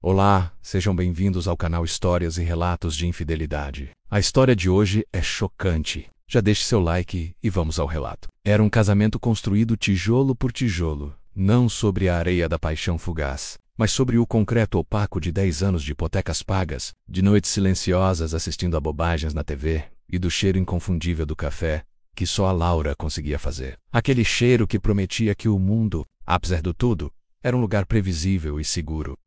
Olá, sejam bem-vindos ao canal Histórias e Relatos de Infidelidade. A história de hoje é chocante. Já deixe seu like e vamos ao relato. Era um casamento construído tijolo por tijolo, não sobre a areia da paixão fugaz, mas sobre o concreto opaco de 10 anos de hipotecas pagas, de noites silenciosas assistindo a bobagens na TV e do cheiro inconfundível do café que só a Laura conseguia fazer. Aquele cheiro que prometia que o mundo, apesar do tudo, era um lugar previsível e seguro.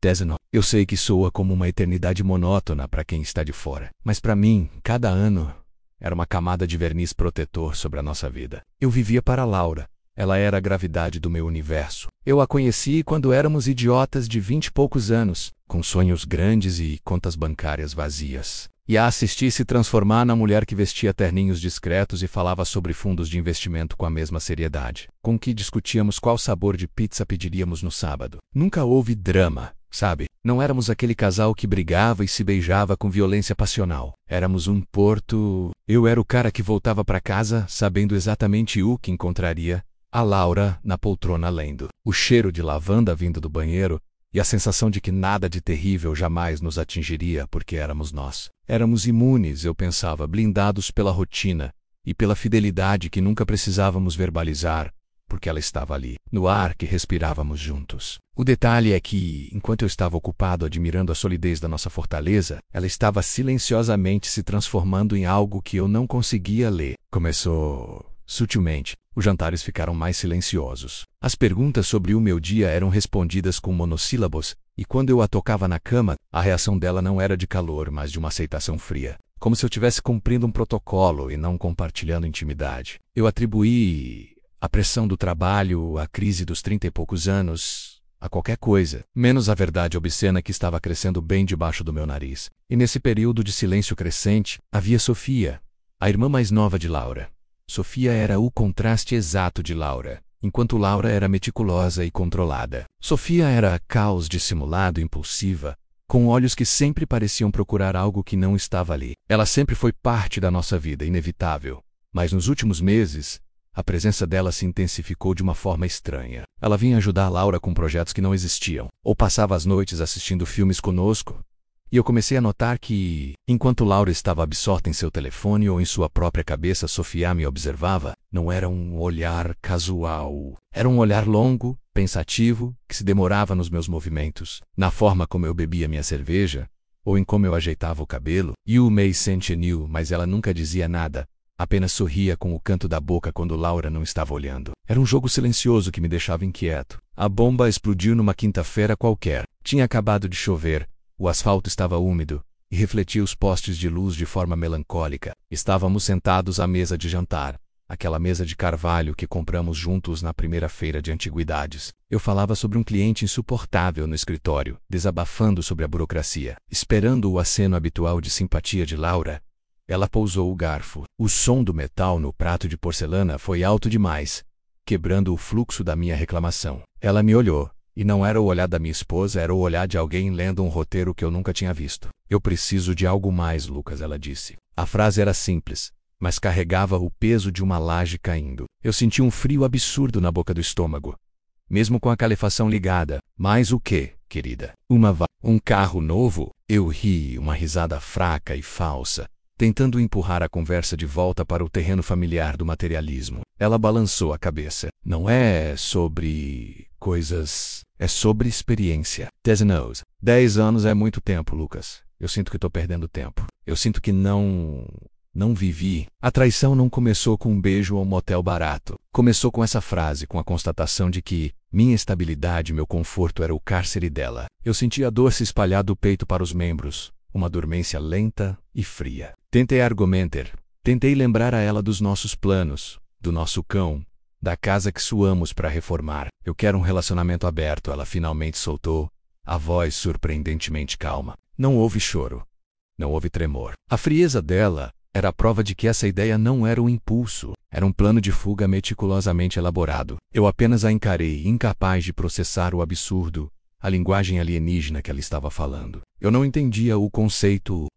Eu sei que soa como uma eternidade monótona para quem está de fora, mas para mim, cada ano era uma camada de verniz protetor sobre a nossa vida. Eu vivia para a Laura. Ela era a gravidade do meu universo. Eu a conheci quando éramos idiotas de 20 e poucos anos, com sonhos grandes e contas bancárias vazias. E a assisti se transformar na mulher que vestia terninhos discretos e falava sobre fundos de investimento com a mesma seriedade, com que discutíamos qual sabor de pizza pediríamos no sábado. Nunca houve drama, sabe? Não éramos aquele casal que brigava e se beijava com violência passional. Éramos um porto. Eu era o cara que voltava para casa sabendo exatamente o que encontraria. A Laura na poltrona lendo. O cheiro de lavanda vindo do banheiro e a sensação de que nada de terrível jamais nos atingiria porque éramos nós. Éramos imunes, eu pensava, blindados pela rotina e pela fidelidade que nunca precisávamos verbalizar, porque ela estava ali, no ar que respirávamos juntos. O detalhe é que, enquanto eu estava ocupado admirando a solidez da nossa fortaleza, ela estava silenciosamente se transformando em algo que eu não conseguia ler. Começou sutilmente. Os jantares ficaram mais silenciosos. As perguntas sobre o meu dia eram respondidas com monossílabos, e quando eu a tocava na cama, a reação dela não era de calor, mas de uma aceitação fria. Como se eu estivesse cumprindo um protocolo e não compartilhando intimidade. Eu atribuí a pressão do trabalho, a crise dos 30 e poucos anos, a qualquer coisa, menos a verdade obscena que estava crescendo bem debaixo do meu nariz. E nesse período de silêncio crescente, havia Sofia, a irmã mais nova de Laura. Sofia era o contraste exato de Laura, enquanto Laura era meticulosa e controlada. Sofia era caos dissimulado, impulsiva, com olhos que sempre pareciam procurar algo que não estava ali. Ela sempre foi parte da nossa vida, inevitável, mas nos últimos meses, a presença dela se intensificou de uma forma estranha. Ela vinha ajudar Laura com projetos que não existiam, ou passava as noites assistindo filmes conosco. E eu comecei a notar que, enquanto Laura estava absorta em seu telefone ou em sua própria cabeça, Sofia me observava. Não era um olhar casual. Era um olhar longo, pensativo, que se demorava nos meus movimentos, na forma como eu bebia minha cerveja, ou em como eu ajeitava o cabelo. You may sentir new, mas ela nunca dizia nada, apenas sorria com o canto da boca quando Laura não estava olhando. Era um jogo silencioso que me deixava inquieto. A bomba explodiu numa quinta-feira qualquer. Tinha acabado de chover. O asfalto estava úmido e refletia os postes de luz de forma melancólica. Estávamos sentados à mesa de jantar, aquela mesa de carvalho que compramos juntos na primeira feira de antiguidades. Eu falava sobre um cliente insuportável no escritório, desabafando sobre a burocracia. Esperando o aceno habitual de simpatia de Laura, ela pousou o garfo. O som do metal no prato de porcelana foi alto demais, quebrando o fluxo da minha reclamação. Ela me olhou. E não era o olhar da minha esposa, era o olhar de alguém lendo um roteiro que eu nunca tinha visto. Eu preciso de algo mais, Lucas, ela disse. A frase era simples, mas carregava o peso de uma laje caindo. Eu senti um frio absurdo na boca do estômago, mesmo com a calefação ligada. Mas o quê, querida? Um carro novo? Eu ri, uma risada fraca e falsa, tentando empurrar a conversa de volta para o terreno familiar do materialismo. Ela balançou a cabeça. Não é sobre coisas, é sobre experiência. 10 anos é muito tempo, Lucas. Eu sinto que estou perdendo tempo. Eu sinto que não vivi. A traição não começou com um beijo ou um motel barato. Começou com essa frase, com a constatação de que minha estabilidade e meu conforto era o cárcere dela. Eu sentia a dor se espalhar do peito para os membros, uma dormência lenta e fria. Tentei argumentar. Tentei lembrar a ela dos nossos planos, do nosso cão, da casa que suamos para reformar. Eu quero um relacionamento aberto, ela finalmente soltou, a voz surpreendentemente calma. Não houve choro. Não houve tremor. A frieza dela era a prova de que essa ideia não era um impulso, era um plano de fuga meticulosamente elaborado. Eu apenas a encarei, incapaz de processar o absurdo, a linguagem alienígena que ela estava falando. Eu não entendia o conceito.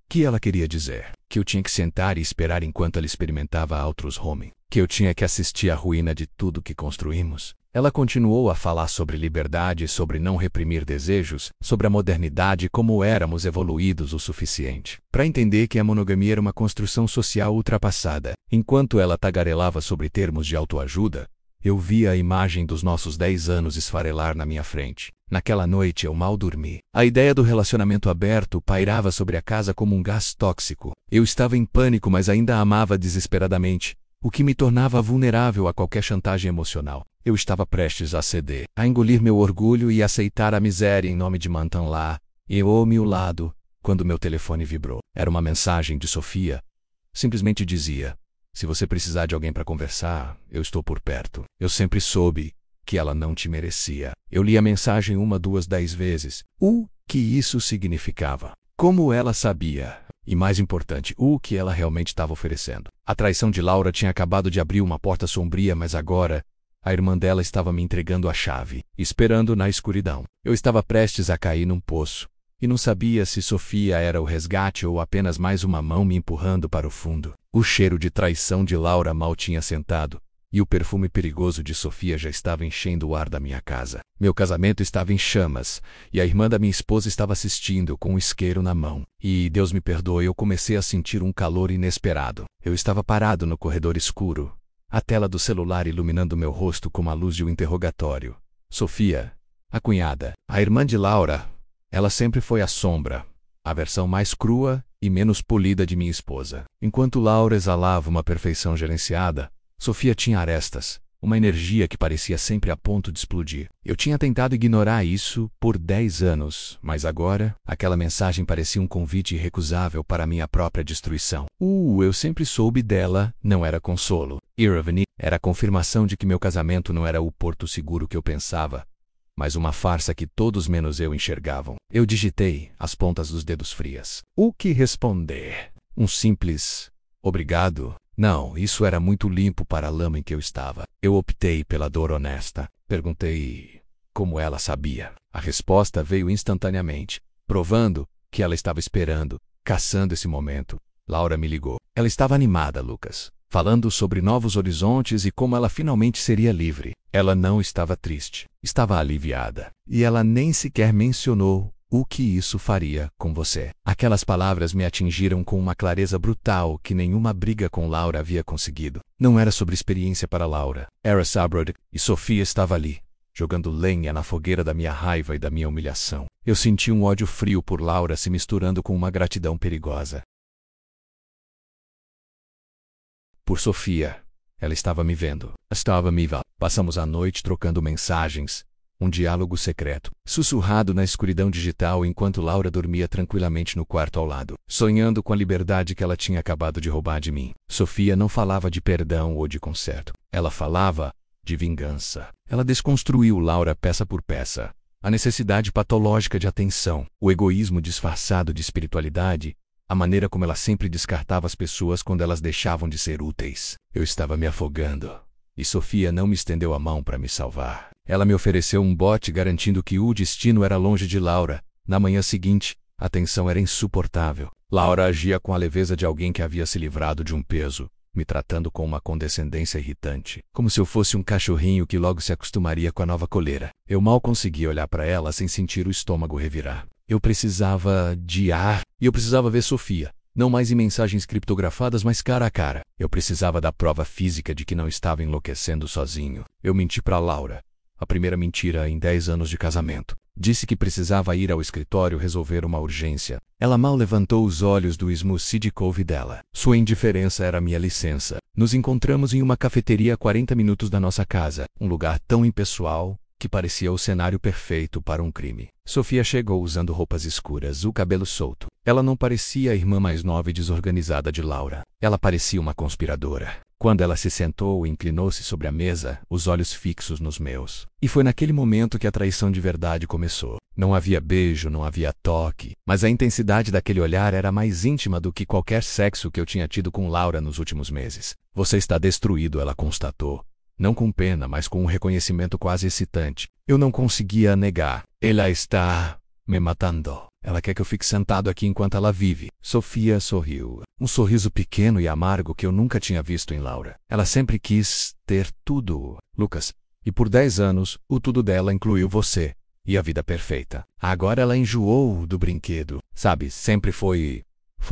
Que ela queria dizer? Que eu tinha que sentar e esperar enquanto ela experimentava outros homens? Que eu tinha que assistir à ruína de tudo que construímos? Ela continuou a falar sobre liberdade, sobre não reprimir desejos, sobre a modernidade e como éramos evoluídos o suficiente para entender que a monogamia era uma construção social ultrapassada. Enquanto ela tagarelava sobre termos de autoajuda, eu via a imagem dos nossos 10 anos esfarelar na minha frente. Naquela noite eu mal dormi. A ideia do relacionamento aberto pairava sobre a casa como um gás tóxico. Eu estava em pânico, mas ainda a amava desesperadamente, o que me tornava vulnerável a qualquer chantagem emocional. Eu estava prestes a ceder, a engolir meu orgulho e aceitar a miséria em nome de manter lá, eu ao meu lado, quando meu telefone vibrou. Era uma mensagem de Sofia. Simplesmente dizia: se você precisar de alguém para conversar, eu estou por perto. Eu sempre soube que ela não te merecia. Eu li a mensagem 1, 2, 10 vezes. O que isso significava? Como ela sabia? E mais importante, o que ela realmente estava oferecendo? A traição de Laura tinha acabado de abrir uma porta sombria, mas agora a irmã dela estava me entregando a chave, esperando na escuridão. Eu estava prestes a cair num poço, e não sabia se Sofia era o resgate ou apenas mais uma mão me empurrando para o fundo. O cheiro de traição de Laura mal tinha sentado, e o perfume perigoso de Sofia já estava enchendo o ar da minha casa. Meu casamento estava em chamas, e a irmã da minha esposa estava assistindo com um isqueiro na mão. E, Deus me perdoe, eu comecei a sentir um calor inesperado. Eu estava parado no corredor escuro, a tela do celular iluminando meu rosto como a luz de um interrogatório. Sofia, a cunhada, a irmã de Laura, ela sempre foi a sombra, a versão mais crua e menos polida de minha esposa. Enquanto Laura exalava uma perfeição gerenciada, Sofia tinha arestas, uma energia que parecia sempre a ponto de explodir. Eu tinha tentado ignorar isso por 10 anos, mas agora, aquela mensagem parecia um convite irrecusável para minha própria destruição. Eu sempre soube dela, não era consolo. Irvine era a confirmação de que meu casamento não era o porto seguro que eu pensava, mas uma farsa que todos menos eu enxergavam. Eu digitei, as pontas dos dedos frias. O que responder? Um simples obrigado? Não, isso era muito limpo para a lama em que eu estava. Eu optei pela dor honesta. Perguntei como ela sabia. A resposta veio instantaneamente, provando que ela estava esperando, caçando esse momento. Laura me ligou. Ela estava animada, Lucas, falando sobre novos horizontes e como ela finalmente seria livre. Ela não estava triste, estava aliviada. E ela nem sequer mencionou o que isso faria com você. Aquelas palavras me atingiram com uma clareza brutal que nenhuma briga com Laura havia conseguido. Não era sobre experiência para Laura. Era Sabrod, e Sofia estava ali, jogando lenha na fogueira da minha raiva e da minha humilhação. Eu senti um ódio frio por Laura se misturando com uma gratidão perigosa. Por Sofia. Ela estava me vendo. Estava me vendo. Passamos a noite trocando mensagens. Um diálogo secreto, sussurrado na escuridão digital enquanto Laura dormia tranquilamente no quarto ao lado, sonhando com a liberdade que ela tinha acabado de roubar de mim. Sofia não falava de perdão ou de conserto. Ela falava de vingança. Ela desconstruiu Laura peça por peça. A necessidade patológica de atenção, o egoísmo disfarçado de espiritualidade, a maneira como ela sempre descartava as pessoas quando elas deixavam de ser úteis. Eu estava me afogando, e Sofia não me estendeu a mão para me salvar. Ela me ofereceu um bote garantindo que o destino era longe de Laura. Na manhã seguinte, a tensão era insuportável. Laura agia com a leveza de alguém que havia se livrado de um peso, me tratando com uma condescendência irritante, como se eu fosse um cachorrinho que logo se acostumaria com a nova coleira. Eu mal conseguia olhar para ela sem sentir o estômago revirar. Eu precisava de ar, e eu precisava ver Sofia. Não mais em mensagens criptografadas, mas cara a cara. Eu precisava da prova física de que não estava enlouquecendo sozinho. Eu menti para Laura. A primeira mentira em 10 anos de casamento. Disse que precisava ir ao escritório resolver uma urgência. Ela mal levantou os olhos do smoothie couve dela. Sua indiferença era minha licença. Nos encontramos em uma cafeteria a 40 minutos da nossa casa. Um lugar tão impessoal que parecia o cenário perfeito para um crime. Sofia chegou usando roupas escuras, o cabelo solto. Ela não parecia a irmã mais nova e desorganizada de Laura. Ela parecia uma conspiradora. Quando ela se sentou e inclinou-se sobre a mesa, os olhos fixos nos meus. E foi naquele momento que a traição de verdade começou. Não havia beijo, não havia toque, mas a intensidade daquele olhar era mais íntima do que qualquer sexo que eu tinha tido com Laura nos últimos meses. Você está destruído, ela constatou. Não com pena, mas com um reconhecimento quase excitante. Eu não conseguia negar. Ela está me matando. Ela quer que eu fique sentado aqui enquanto ela vive. Sofia sorriu. Um sorriso pequeno e amargo que eu nunca tinha visto em Laura. Ela sempre quis ter tudo, Lucas. E por 10 anos, o tudo dela incluiu você. E a vida perfeita. Agora ela enjoou do brinquedo. Sabe, sempre foi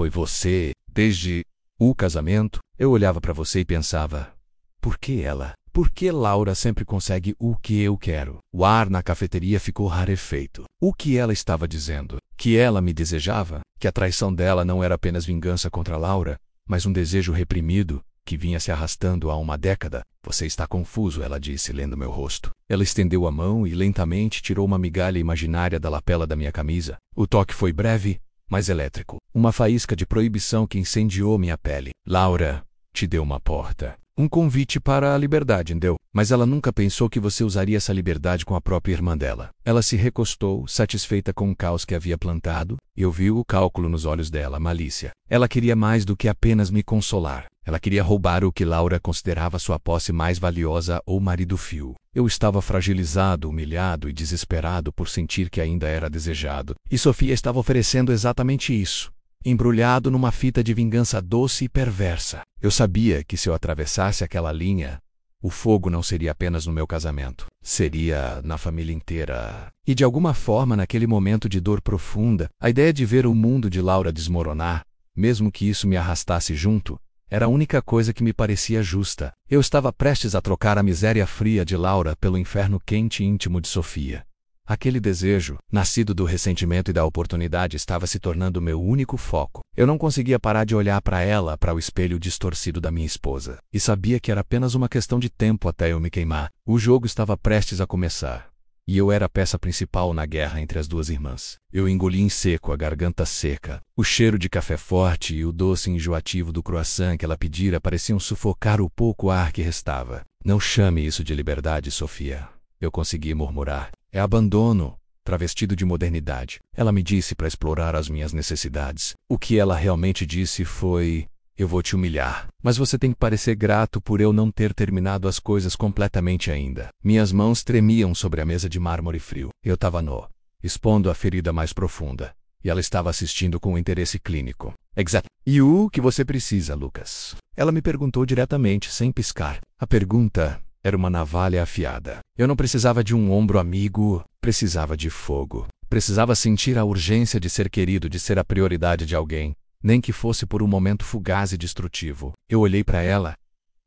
você. Desde o casamento, eu olhava para você e pensava, por que ela? Por que Laura sempre consegue o que eu quero? O ar na cafeteria ficou rarefeito. O que ela estava dizendo? Que ela me desejava? Que a traição dela não era apenas vingança contra Laura, mas um desejo reprimido que vinha se arrastando há uma década? Você está confuso, ela disse, lendo meu rosto. Ela estendeu a mão e lentamente tirou uma migalha imaginária da lapela da minha camisa. O toque foi breve, mas elétrico. Uma faísca de proibição que incendiou minha pele. Laura te deu uma porta. Um convite para a liberdade, entendeu? Mas ela nunca pensou que você usaria essa liberdade com a própria irmã dela. Ela se recostou, satisfeita com o caos que havia plantado, e eu vi o cálculo nos olhos dela, malícia. Ela queria mais do que apenas me consolar. Ela queria roubar o que Laura considerava sua posse mais valiosa, ou marido fio. Eu estava fragilizado, humilhado e desesperado por sentir que ainda era desejado. E Sofia estava oferecendo exatamente isso. Embrulhado numa fita de vingança doce e perversa. Eu sabia que se eu atravessasse aquela linha, o fogo não seria apenas no meu casamento, seria na família inteira. E de alguma forma, naquele momento de dor profunda, a ideia de ver o mundo de Laura desmoronar, mesmo que isso me arrastasse junto, era a única coisa que me parecia justa. Eu estava prestes a trocar a miséria fria de Laura pelo inferno quente e íntimo de Sofia. Aquele desejo, nascido do ressentimento e da oportunidade, estava se tornando meu único foco. Eu não conseguia parar de olhar para ela, para o espelho distorcido da minha esposa. E sabia que era apenas uma questão de tempo até eu me queimar. O jogo estava prestes a começar. E eu era a peça principal na guerra entre as duas irmãs. Eu engoli em seco, a garganta seca. O cheiro de café forte e o doce enjoativo do croissant que ela pedira pareciam sufocar o pouco ar que restava. Não chame isso de liberdade, Sofia. Eu consegui murmurar. É abandono, travestido de modernidade. Ela me disse para explorar as minhas necessidades. O que ela realmente disse foi: eu vou te humilhar, mas você tem que parecer grato por eu não ter terminado as coisas completamente ainda. Minhas mãos tremiam sobre a mesa de mármore frio. Eu estava nu, expondo a ferida mais profunda. E ela estava assistindo com interesse clínico. Exato. E o que você precisa, Lucas? Ela me perguntou diretamente, sem piscar. A pergunta era uma navalha afiada. Eu não precisava de um ombro amigo, precisava de fogo. Precisava sentir a urgência de ser querido, de ser a prioridade de alguém, nem que fosse por um momento fugaz e destrutivo. Eu olhei para ela,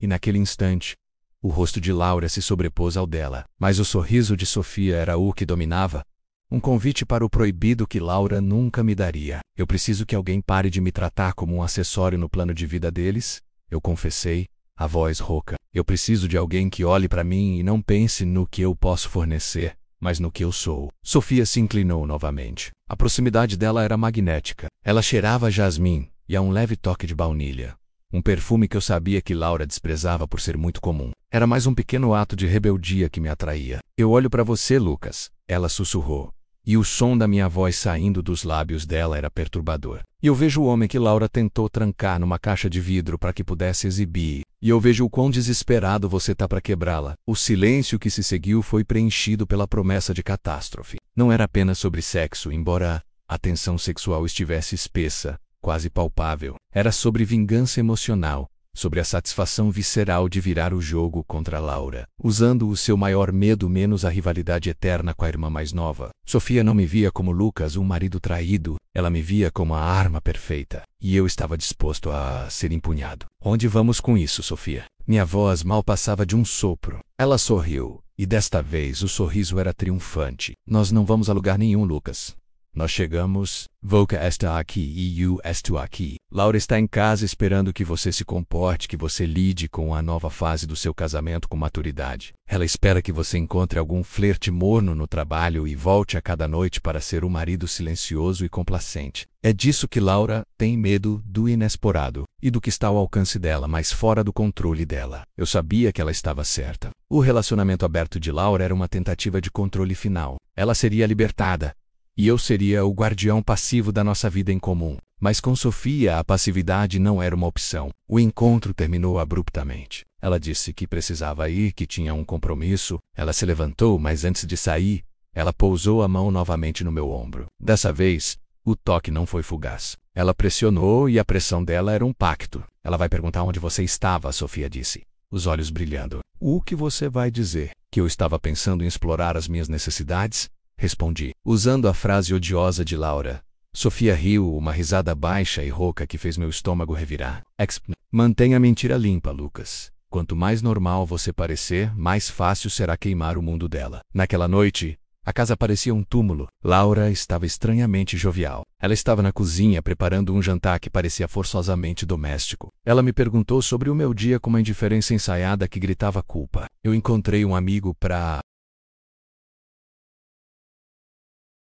e naquele instante, o rosto de Laura se sobrepôs ao dela, mas o sorriso de Sofia era o que dominava. Um convite para o proibido que Laura nunca me daria. Eu preciso que alguém pare de me tratar como um acessório no plano de vida deles, eu confessei, a voz rouca. Eu preciso de alguém que olhe para mim e não pense no que eu posso fornecer, mas no que eu sou. Sofia se inclinou novamente. A proximidade dela era magnética. Ela cheirava a jasmim e a um leve toque de baunilha. Um perfume que eu sabia que Laura desprezava por ser muito comum. Era mais um pequeno ato de rebeldia que me atraía. Eu olho para você, Lucas, ela sussurrou. E o som da minha voz saindo dos lábios dela era perturbador. E eu vejo o homem que Laura tentou trancar numa caixa de vidro para que pudesse exibir. E eu vejo o quão desesperado você tá para quebrá-la. O silêncio que se seguiu foi preenchido pela promessa de catástrofe. Não era apenas sobre sexo, embora a tensão sexual estivesse espessa, quase palpável. Era sobre vingança emocional, sobre a satisfação visceral de virar o jogo contra Laura, usando o seu maior medo menos a rivalidade eterna com a irmã mais nova. Sofia não me via como Lucas, um marido traído, ela me via como a arma perfeita, e eu estava disposto a ser empunhado. Onde vamos com isso, Sofia? Minha voz mal passava de um sopro. Ela sorriu, e desta vez o sorriso era triunfante. Nós não vamos a lugar nenhum, Lucas. Nós chegamos, Volca está aqui e eu estou aqui. Laura está em casa esperando que você se comporte, que você lide com a nova fase do seu casamento com maturidade. Ela espera que você encontre algum flerte morno no trabalho e volte a cada noite para ser um marido silencioso e complacente. É disso que Laura tem medo, do inesperado, e do que está ao alcance dela, mas fora do controle dela. Eu sabia que ela estava certa. O relacionamento aberto de Laura era uma tentativa de controle final. Ela seria libertada. E eu seria o guardião passivo da nossa vida em comum. Mas com Sofia a passividade não era uma opção. O encontro terminou abruptamente. Ela disse que precisava ir, que tinha um compromisso. Ela se levantou, mas antes de sair, ela pousou a mão novamente no meu ombro. Dessa vez, O toque não foi fugaz. Ela pressionou e a pressão dela era um pacto. Ela vai perguntar onde você estava, Sofia disse, os olhos brilhando. O que você vai dizer? Que eu estava pensando em explorar as minhas necessidades? Respondi, usando a frase odiosa de Laura. Sofia riu, uma risada baixa e rouca que fez meu estômago revirar. Mantenha a mentira limpa, Lucas. Quanto mais normal você parecer, mais fácil será queimar o mundo dela. Naquela noite, a casa parecia um túmulo. Laura estava estranhamente jovial. Ela estava na cozinha preparando um jantar que parecia forçosamente doméstico. Ela me perguntou sobre o meu dia com uma indiferença ensaiada que gritava culpa. Eu encontrei um amigo para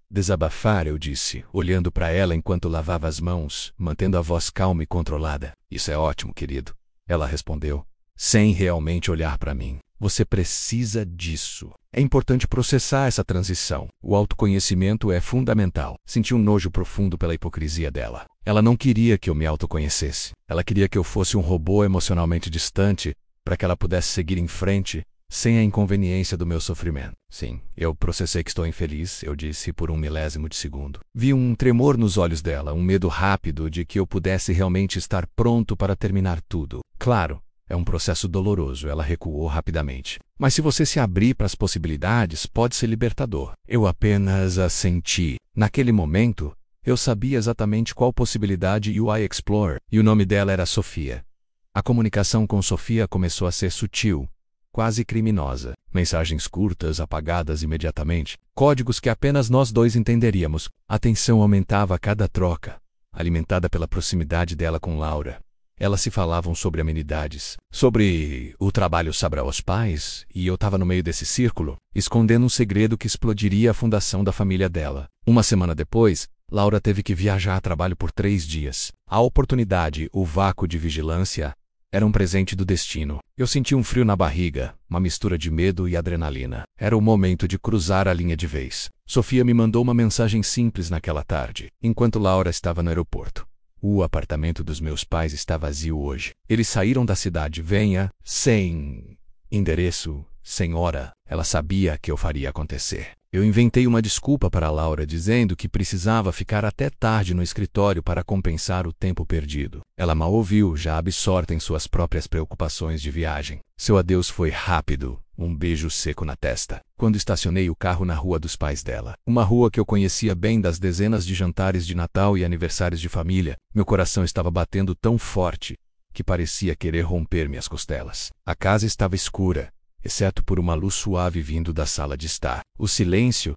desabafar, eu disse, olhando para ela enquanto lavava as mãos, mantendo a voz calma e controlada. Isso é ótimo, querido. Ela respondeu, sem realmente olhar para mim. Você precisa disso. É importante processar essa transição. O autoconhecimento é fundamental. Senti um nojo profundo pela hipocrisia dela. Ela não queria que eu me autoconhecesse. Ela queria que eu fosse um robô emocionalmente distante para que ela pudesse seguir em frente sem a inconveniência do meu sofrimento. Sim, eu processei que estou infeliz, eu disse por um milésimo de segundo. Vi um tremor nos olhos dela, um medo rápido de que eu pudesse realmente estar pronto para terminar tudo. Claro, é um processo doloroso, ela recuou rapidamente. Mas se você se abrir para as possibilidades, pode ser libertador. Eu apenas assenti. Naquele momento, eu sabia exatamente qual possibilidade UI Explore, e o nome dela era Sofia. A comunicação com Sofia começou a ser sutil, quase criminosa. Mensagens curtas, apagadas imediatamente. Códigos que apenas nós dois entenderíamos. A tensão aumentava a cada troca, alimentada pela proximidade dela com Laura. Elas se falavam sobre amenidades, sobre o trabalho sabra aos pais, e eu estava no meio desse círculo, escondendo um segredo que explodiria a fundação da família dela. Uma semana depois, Laura teve que viajar a trabalho por 3 dias. A oportunidade, o vácuo de vigilância, era um presente do destino. Eu senti um frio na barriga, uma mistura de medo e adrenalina. Era o momento de cruzar a linha de vez. Sofia me mandou uma mensagem simples naquela tarde, enquanto Laura estava no aeroporto. O apartamento dos meus pais está vazio hoje. Eles saíram da cidade. Venha, sem endereço, sem hora. Ela sabia que eu faria acontecer. Eu inventei uma desculpa para Laura dizendo que precisava ficar até tarde no escritório para compensar o tempo perdido. Ela mal ouviu, já absorta em suas próprias preocupações de viagem. Seu adeus foi rápido, um beijo seco na testa. Quando estacionei o carro na rua dos pais dela, uma rua que eu conhecia bem das dezenas de jantares de Natal e aniversários de família, meu coração estava batendo tão forte que parecia querer romper minhas costelas. A casa estava escura, exceto por uma luz suave vindo da sala de estar. O silêncio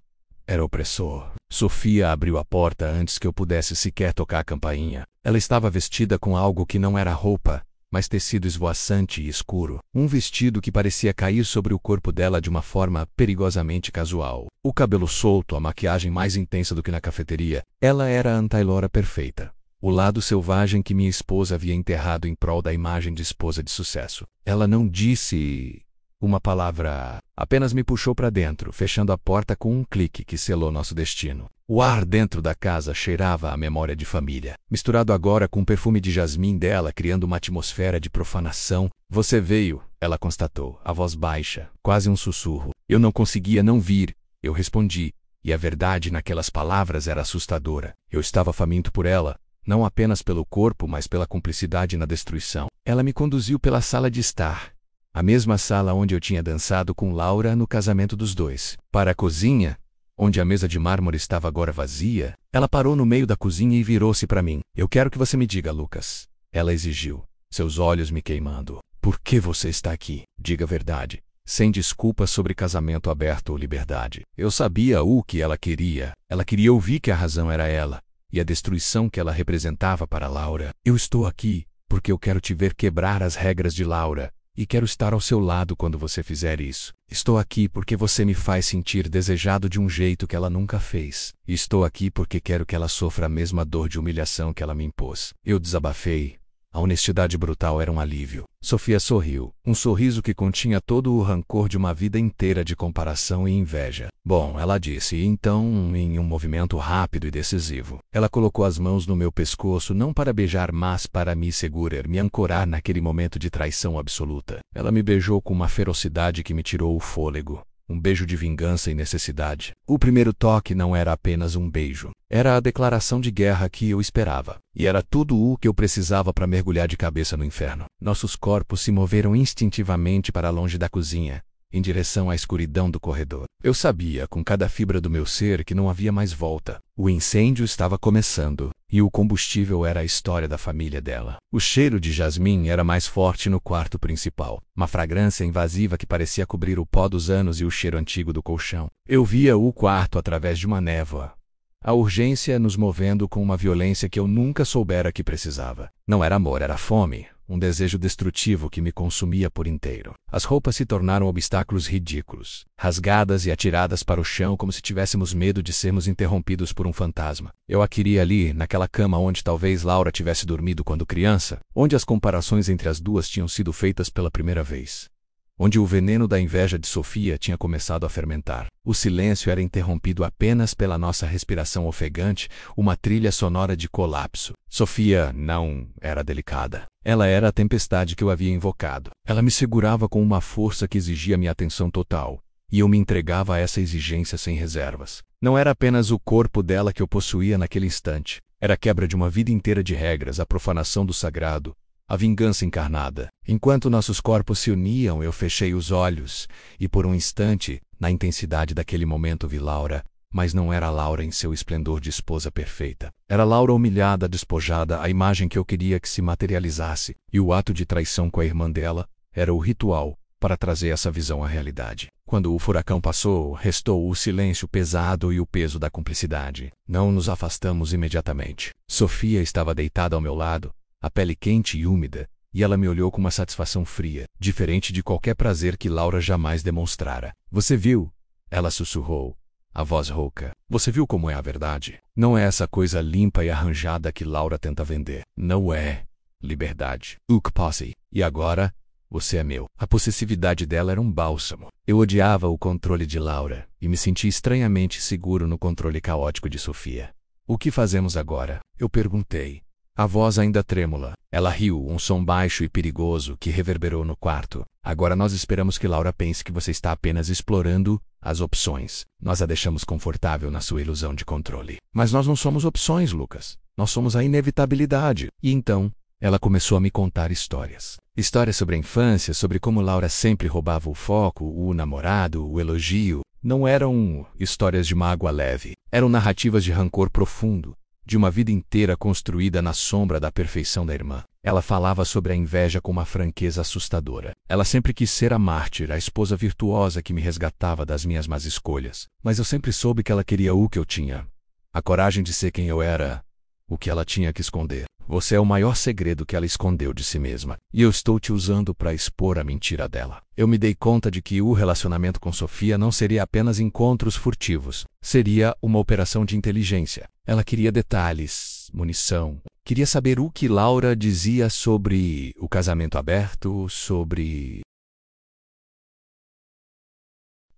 era opressor. Sofia abriu a porta antes que eu pudesse sequer tocar a campainha. Ela estava vestida com algo que não era roupa, mas tecido esvoaçante e escuro. Um vestido que parecia cair sobre o corpo dela de uma forma perigosamente casual. O cabelo solto, a maquiagem mais intensa do que na cafeteria. Ela era a Antailora perfeita. O lado selvagem que minha esposa havia enterrado em prol da imagem de esposa de sucesso. Ela não disse uma palavra, apenas me puxou para dentro, fechando a porta com um clique que selou nosso destino. O ar dentro da casa cheirava a memória de família, misturado agora com o perfume de jasmim dela, criando uma atmosfera de profanação. Você veio, ela constatou, a voz baixa, quase um sussurro. Eu não conseguia não vir, eu respondi, e a verdade naquelas palavras era assustadora. Eu estava faminto por ela, não apenas pelo corpo, mas pela cumplicidade na destruição. Ela me conduziu pela sala de estar, a mesma sala onde eu tinha dançado com Laura no casamento dos dois, para a cozinha, onde a mesa de mármore estava agora vazia. Ela parou no meio da cozinha e virou-se para mim. Eu quero que você me diga, Lucas. Ela exigiu, seus olhos me queimando. Por que você está aqui? Diga a verdade. Sem desculpas sobre casamento aberto ou liberdade. Eu sabia o que ela queria. Ela queria ouvir que a razão era ela, e a destruição que ela representava para Laura. Eu estou aqui porque eu quero te ver quebrar as regras de Laura. E quero estar ao seu lado quando você fizer isso. Estou aqui porque você me faz sentir desejado de um jeito que ela nunca fez. Estou aqui porque quero que ela sofra a mesma dor de humilhação que ela me impôs. Eu desabafei. A honestidade brutal era um alívio. Sofia sorriu, um sorriso que continha todo o rancor de uma vida inteira de comparação e inveja. Bom, ela disse, e então, em um movimento rápido e decisivo, ela colocou as mãos no meu pescoço não para beijar, mas para me segurar, me ancorar naquele momento de traição absoluta. Ela me beijou com uma ferocidade que me tirou o fôlego. um beijo de vingança e necessidade. O primeiro toque não era apenas um beijo. Era a declaração de guerra que eu esperava. E era tudo o que eu precisava para mergulhar de cabeça no inferno. Nossos corpos se moveram instintivamente para longe da cozinha, em direção à escuridão do corredor. Eu sabia, com cada fibra do meu ser, que não havia mais volta. O incêndio estava começando, e o combustível era a história da família dela. O cheiro de jasmim era mais forte no quarto principal, uma fragrância invasiva que parecia cobrir o pó dos anos e o cheiro antigo do colchão. Eu via o quarto através de uma névoa. A urgência nos movendo com uma violência que eu nunca soubera que precisava. Não era amor, era fome. Um desejo destrutivo que me consumia por inteiro. As roupas se tornaram obstáculos ridículos, rasgadas e atiradas para o chão como se tivéssemos medo de sermos interrompidos por um fantasma. Eu a queria ali, naquela cama onde talvez Laura tivesse dormido quando criança, onde as comparações entre as duas tinham sido feitas pela primeira vez. Onde o veneno da inveja de Sofia tinha começado a fermentar. O silêncio era interrompido apenas pela nossa respiração ofegante, uma trilha sonora de colapso. Sofia não era delicada. Ela era a tempestade que eu havia invocado. Ela me segurava com uma força que exigia minha atenção total, e eu me entregava a essa exigência sem reservas. Não era apenas o corpo dela que eu possuía naquele instante. Era a quebra de uma vida inteira de regras, a profanação do sagrado, a vingança encarnada. Enquanto nossos corpos se uniam, eu fechei os olhos, e por um instante, na intensidade daquele momento vi Laura, mas não era Laura em seu esplendor de esposa perfeita. Era Laura humilhada, despojada, a imagem que eu queria que se materializasse, e o ato de traição com a irmã dela era o ritual para trazer essa visão à realidade. Quando o furacão passou, restou o silêncio pesado e o peso da cumplicidade. Não nos afastamos imediatamente. Sofia estava deitada ao meu lado, a pele quente e úmida, e ela me olhou com uma satisfação fria, diferente de qualquer prazer que Laura jamais demonstrara. Você viu? Ela sussurrou, a voz rouca. Você viu como é a verdade? Não é essa coisa limpa e arranjada que Laura tenta vender. Não é liberdade. Posse. E agora, você é meu. A possessividade dela era um bálsamo. Eu odiava o controle de Laura, e me senti estranhamente seguro no controle caótico de Sofia. O que fazemos agora? Eu perguntei. A voz ainda trêmula. Ela riu, um som baixo e perigoso que reverberou no quarto. Agora nós esperamos que Laura pense que você está apenas explorando as opções. Nós a deixamos confortável na sua ilusão de controle. Mas nós não somos opções, Lucas. Nós somos a inevitabilidade. E então, ela começou a me contar histórias. Histórias sobre a infância, sobre como Laura sempre roubava o foco, o namorado, o elogio. Não eram histórias de mágoa leve. Eram narrativas de rancor profundo, de uma vida inteira construída na sombra da perfeição da irmã. Ela falava sobre a inveja com uma franqueza assustadora. Ela sempre quis ser a mártir, a esposa virtuosa que me resgatava das minhas más escolhas. Mas eu sempre soube que ela queria o que eu tinha. A coragem de ser quem eu era, o que ela tinha que esconder. Você é o maior segredo que ela escondeu de si mesma. E eu estou te usando para expor a mentira dela. Eu me dei conta de que o relacionamento com Sofia não seria apenas encontros furtivos. Seria uma operação de inteligência. Ela queria detalhes, munição. Queria saber o que Laura dizia sobre o casamento aberto, sobre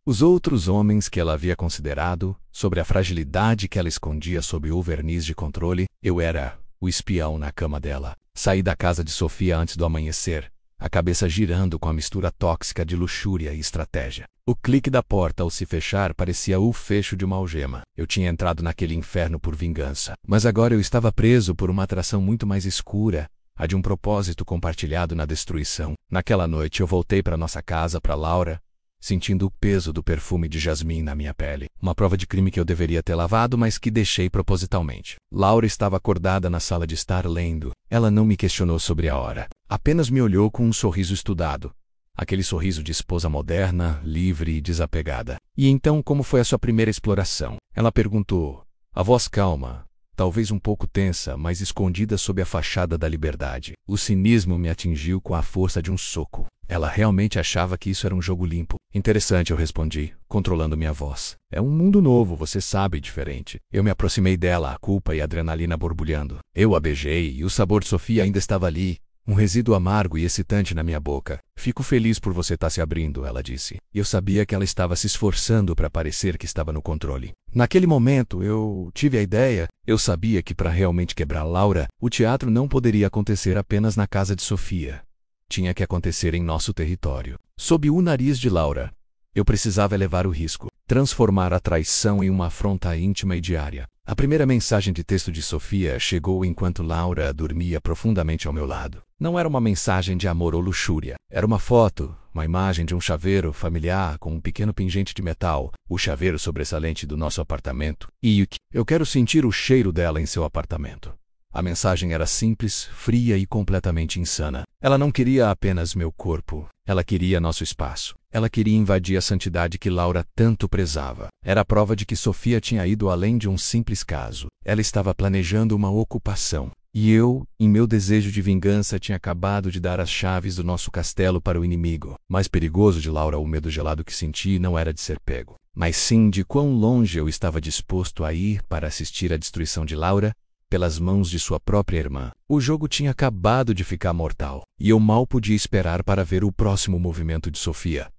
os outros homens que ela havia considerado, sobre a fragilidade que ela escondia sob o verniz de controle. Eu era o espião na cama dela. Saí da casa de Sofia antes do amanhecer, a cabeça girando com a mistura tóxica de luxúria e estratégia. O clique da porta ao se fechar parecia o fecho de uma algema. Eu tinha entrado naquele inferno por vingança. Mas agora eu estava preso por uma atração muito mais escura, a de um propósito compartilhado na destruição. Naquela noite eu voltei para nossa casa, para Laura, sentindo o peso do perfume de jasmim na minha pele. Uma prova de crime que eu deveria ter lavado, mas que deixei propositalmente. Laura estava acordada na sala de estar lendo. Ela não me questionou sobre a hora. Apenas me olhou com um sorriso estudado. Aquele sorriso de esposa moderna, livre e desapegada. E então, como foi a sua primeira exploração? Ela perguntou, a voz calma, talvez um pouco tensa, mas escondida sob a fachada da liberdade. O cinismo me atingiu com a força de um soco. Ela realmente achava que isso era um jogo limpo. Interessante, eu respondi, controlando minha voz. É um mundo novo, você sabe, diferente. Eu me aproximei dela, a culpa e a adrenalina borbulhando. Eu a beijei e o sabor de Sofia ainda estava ali, um resíduo amargo e excitante na minha boca. Fico feliz por você estar se abrindo, ela disse. E eu sabia que ela estava se esforçando para parecer que estava no controle. Naquele momento, eu tive a ideia. Eu sabia que para realmente quebrar Laura, o teatro não poderia acontecer apenas na casa de Sofia. Tinha que acontecer em nosso território. Sob o nariz de Laura. Eu precisava elevar o risco, transformar a traição em uma afronta íntima e diária. A primeira mensagem de texto de Sofia chegou enquanto Laura dormia profundamente ao meu lado. Não era uma mensagem de amor ou luxúria. Era uma foto, uma imagem de um chaveiro familiar com um pequeno pingente de metal, o chaveiro sobressalente do nosso apartamento. E eu quero sentir o cheiro dela em seu apartamento. A mensagem era simples, fria e completamente insana. Ela não queria apenas meu corpo. Ela queria nosso espaço. Ela queria invadir a santidade que Laura tanto prezava. Era a prova de que Sofia tinha ido além de um simples caso. Ela estava planejando uma ocupação. E eu, em meu desejo de vingança, tinha acabado de dar as chaves do nosso castelo para o inimigo. Mais perigoso de Laura, o medo gelado que senti não era de ser pego, mas sim de quão longe eu estava disposto a ir para assistir à destruição de Laura pelas mãos de sua própria irmã. O jogo tinha acabado de ficar mortal, e eu mal podia esperar para ver o próximo movimento de Sofia.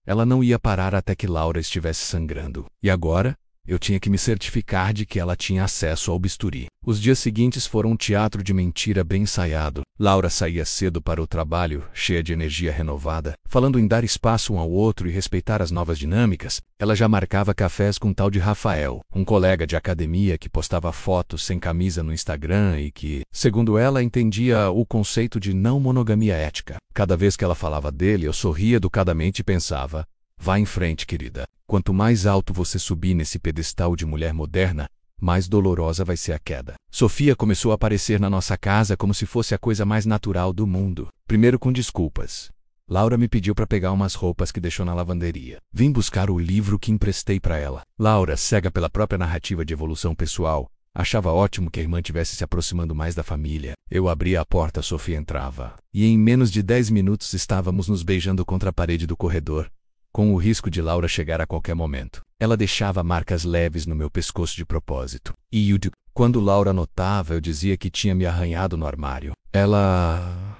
Ela não ia parar até que Laura estivesse sangrando. E agora, eu tinha que me certificar de que ela tinha acesso ao bisturi. Os dias seguintes foram um teatro de mentira bem ensaiado. Laura saía cedo para o trabalho, cheia de energia renovada, falando em dar espaço um ao outro e respeitar as novas dinâmicas. Ela já marcava cafés com um tal de Rafael, um colega de academia que postava fotos sem camisa no Instagram e que, segundo ela, entendia o conceito de não monogamia ética. Cada vez que ela falava dele, eu sorria educadamente e pensava: vá em frente, querida. Quanto mais alto você subir nesse pedestal de mulher moderna, mais dolorosa vai ser a queda. Sofia começou a aparecer na nossa casa como se fosse a coisa mais natural do mundo. Primeiro com desculpas. Laura me pediu para pegar umas roupas que deixou na lavanderia. Vim buscar o livro que emprestei para ela. Laura, cega pela própria narrativa de evolução pessoal, achava ótimo que a irmã tivesse se aproximando mais da família. Eu abria a porta, Sofia entrava. E em menos de 10 minutos estávamos nos beijando contra a parede do corredor, com o risco de Laura chegar a qualquer momento. Ela deixava marcas leves no meu pescoço de propósito. E quando Laura notava, eu dizia que tinha me arranhado no armário. Ela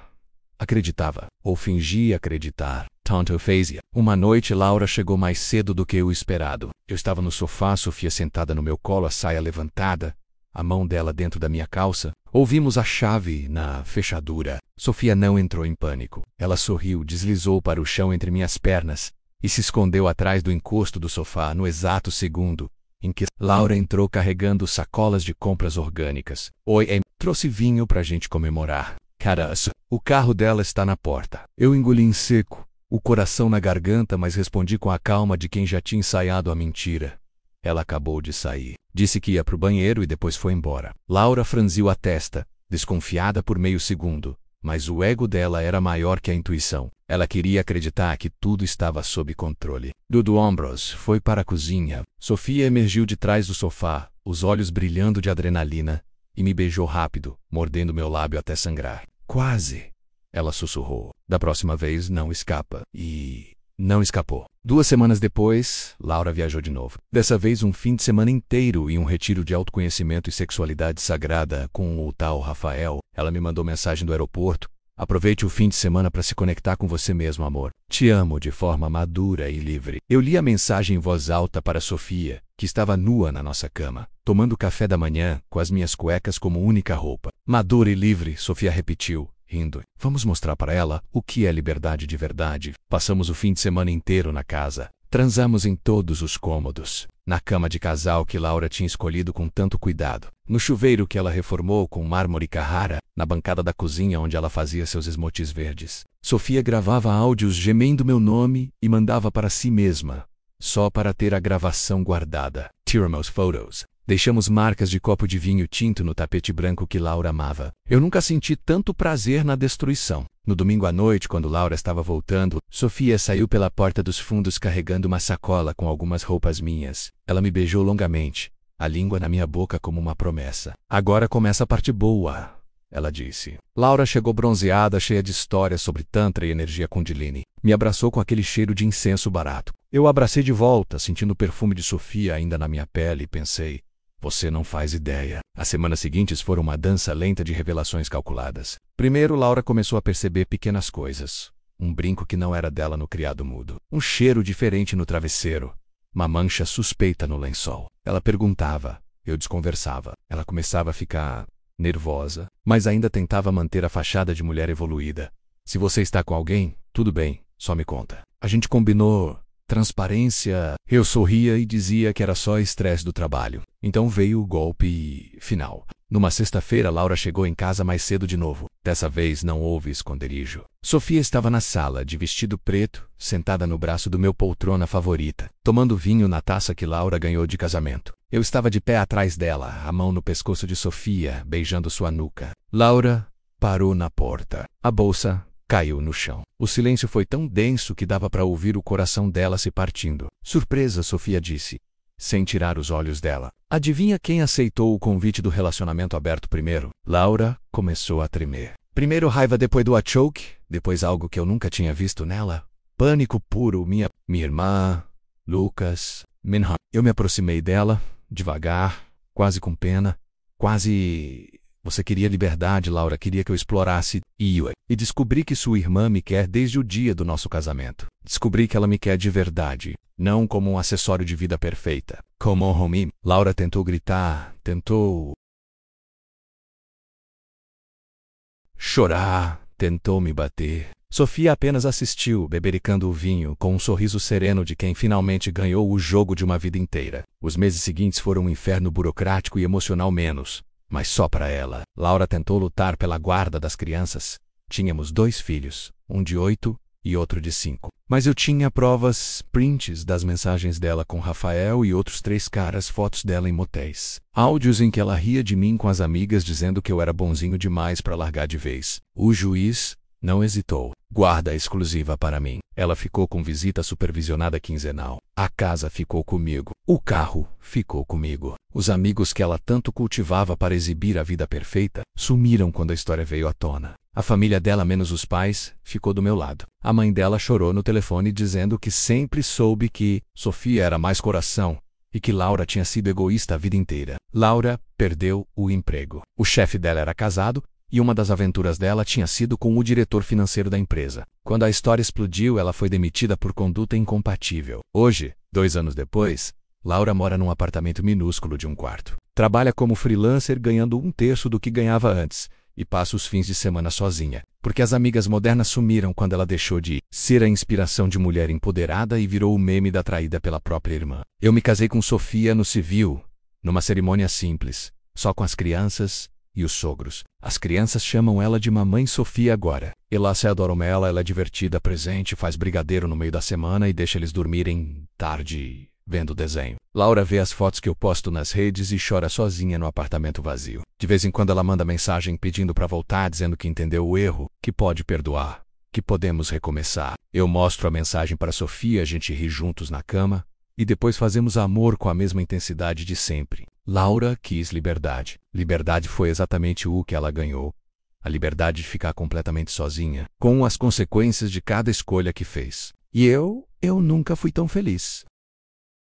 acreditava, ou fingia acreditar. Tanto fazia. Uma noite, Laura chegou mais cedo do que o esperado. Eu estava no sofá, Sofia sentada no meu colo, a saia levantada, a mão dela dentro da minha calça. Ouvimos a chave na fechadura. Sofia não entrou em pânico. Ela sorriu, deslizou para o chão entre minhas pernas e se escondeu atrás do encosto do sofá no exato segundo em que Laura entrou carregando sacolas de compras orgânicas. Oi, trouxe vinho pra gente comemorar. Caraço, o carro dela está na porta. Eu engoli em seco, o coração na garganta, mas respondi com a calma de quem já tinha ensaiado a mentira. Ela acabou de sair. Disse que ia pro banheiro e depois foi embora. Laura franziu a testa, desconfiada por meio segundo, mas o ego dela era maior que a intuição. Ela queria acreditar que tudo estava sob controle. Dudu Ombros foi para a cozinha. Sofia emergiu de trás do sofá, os olhos brilhando de adrenalina, e me beijou rápido, mordendo meu lábio até sangrar. Quase! Ela sussurrou. Da próxima vez não escapa. E não escapou. 2 semanas depois, Laura viajou de novo. Dessa vez um fim de semana inteiro em um retiro de autoconhecimento e sexualidade sagrada com o tal Rafael. Ela me mandou mensagem do aeroporto. Aproveite o fim de semana para se conectar com você mesmo, amor. Te amo de forma madura e livre. Eu li a mensagem em voz alta para Sofia, que estava nua na nossa cama, tomando café da manhã, com as minhas cuecas como única roupa. Madura e livre, Sofia repetiu, rindo. Vamos mostrar para ela o que é liberdade de verdade. Passamos o fim de semana inteiro na casa. Transamos em todos os cômodos. Na cama de casal que Laura tinha escolhido com tanto cuidado. No chuveiro que ela reformou com mármore Carrara. Na bancada da cozinha onde ela fazia seus smoothies verdes. Sofia gravava áudios gemendo meu nome e mandava para si mesma, só para ter a gravação guardada. Tiramos photos. Deixamos marcas de copo de vinho tinto no tapete branco que Laura amava. Eu nunca senti tanto prazer na destruição. No domingo à noite, quando Laura estava voltando, Sofia saiu pela porta dos fundos carregando uma sacola com algumas roupas minhas. Ela me beijou longamente, a língua na minha boca como uma promessa. Agora começa a parte boa, ela disse. Laura chegou bronzeada, cheia de histórias sobre Tantra e energia Kundalini. Me abraçou com aquele cheiro de incenso barato. Eu a abracei de volta, sentindo o perfume de Sofia ainda na minha pele, e pensei: você não faz ideia. As semanas seguintes foram uma dança lenta de revelações calculadas. Primeiro, Laura começou a perceber pequenas coisas. Um brinco que não era dela no criado mudo. Um cheiro diferente no travesseiro. Uma mancha suspeita no lençol. Ela perguntava. Eu desconversava. Ela começava a ficar nervosa, mas ainda tentava manter a fachada de mulher evoluída. Se você está com alguém, tudo bem, só me conta. A gente combinou transparência. Eu sorria e dizia que era só estresse do trabalho. Então veio o golpe final. Numa sexta-feira, Laura chegou em casa mais cedo de novo. Dessa vez não houve esconderijo. Sofia estava na sala, de vestido preto, sentada no braço do meu poltrona favorita, tomando vinho na taça que Laura ganhou de casamento. Eu estava de pé atrás dela, a mão no pescoço de Sofia, beijando sua nuca. Laura parou na porta. A bolsa caiu no chão. O silêncio foi tão denso que dava para ouvir o coração dela se partindo. Surpresa, Sofia disse, sem tirar os olhos dela. Adivinha quem aceitou o convite do relacionamento aberto primeiro? Laura começou a tremer. Primeiro raiva, depois do choke, depois algo que eu nunca tinha visto nela. Pânico puro, minha irmã, Lucas, Minha. Eu me aproximei dela, devagar, quase com pena, quase... Você queria liberdade, Laura, queria que eu explorasse e descobri que sua irmã me quer desde o dia do nosso casamento. Descobri que ela me quer de verdade, não como um acessório de vida perfeita. Como homem, Laura tentou gritar, tentou chorar, tentou me bater. Sofia apenas assistiu, bebericando o vinho, com um sorriso sereno de quem finalmente ganhou o jogo de uma vida inteira. Os meses seguintes foram um inferno burocrático e emocional menos. Mas só para ela. Laura tentou lutar pela guarda das crianças. Tínhamos 2 filhos, um de 8 e outro de 5. Mas eu tinha provas, prints das mensagens dela com Rafael e outros 3 caras, fotos dela em motéis. Áudios em que ela ria de mim com as amigas dizendo que eu era bonzinho demais para largar de vez. O juiz não hesitou. Guarda exclusiva para mim. Ela ficou com visita supervisionada quinzenal. A casa ficou comigo. O carro ficou comigo. Os amigos que ela tanto cultivava para exibir a vida perfeita sumiram quando a história veio à tona. A família dela, menos os pais, ficou do meu lado. A mãe dela chorou no telefone dizendo que sempre soube que Sofia era mais coração e que Laura tinha sido egoísta a vida inteira. Laura perdeu o emprego. O chefe dela era casado e uma das aventuras dela tinha sido com o diretor financeiro da empresa. Quando a história explodiu, ela foi demitida por conduta incompatível. Hoje, 2 anos depois, Laura mora num apartamento minúsculo de 1 quarto. Trabalha como freelancer ganhando 1/3 do que ganhava antes e passa os fins de semana sozinha, porque as amigas modernas sumiram quando ela deixou de ser a inspiração de mulher empoderada e virou o meme da traída pela própria irmã. Eu me casei com Sofia no civil, numa cerimônia simples, só com as crianças e os sogros. As crianças chamam ela de Mamãe Sofia agora. Elas se adoram ela, ela é divertida, presente, faz brigadeiro no meio da semana e deixa eles dormirem tarde vendo desenho. Laura vê as fotos que eu posto nas redes e chora sozinha no apartamento vazio. De vez em quando ela manda mensagem pedindo para voltar, dizendo que entendeu o erro, que pode perdoar, que podemos recomeçar. Eu mostro a mensagem para Sofia, a gente ri juntos na cama e depois fazemos amor com a mesma intensidade de sempre. Laura quis liberdade. Liberdade foi exatamente o que ela ganhou. A liberdade de ficar completamente sozinha, com as consequências de cada escolha que fez. E eu nunca fui tão feliz.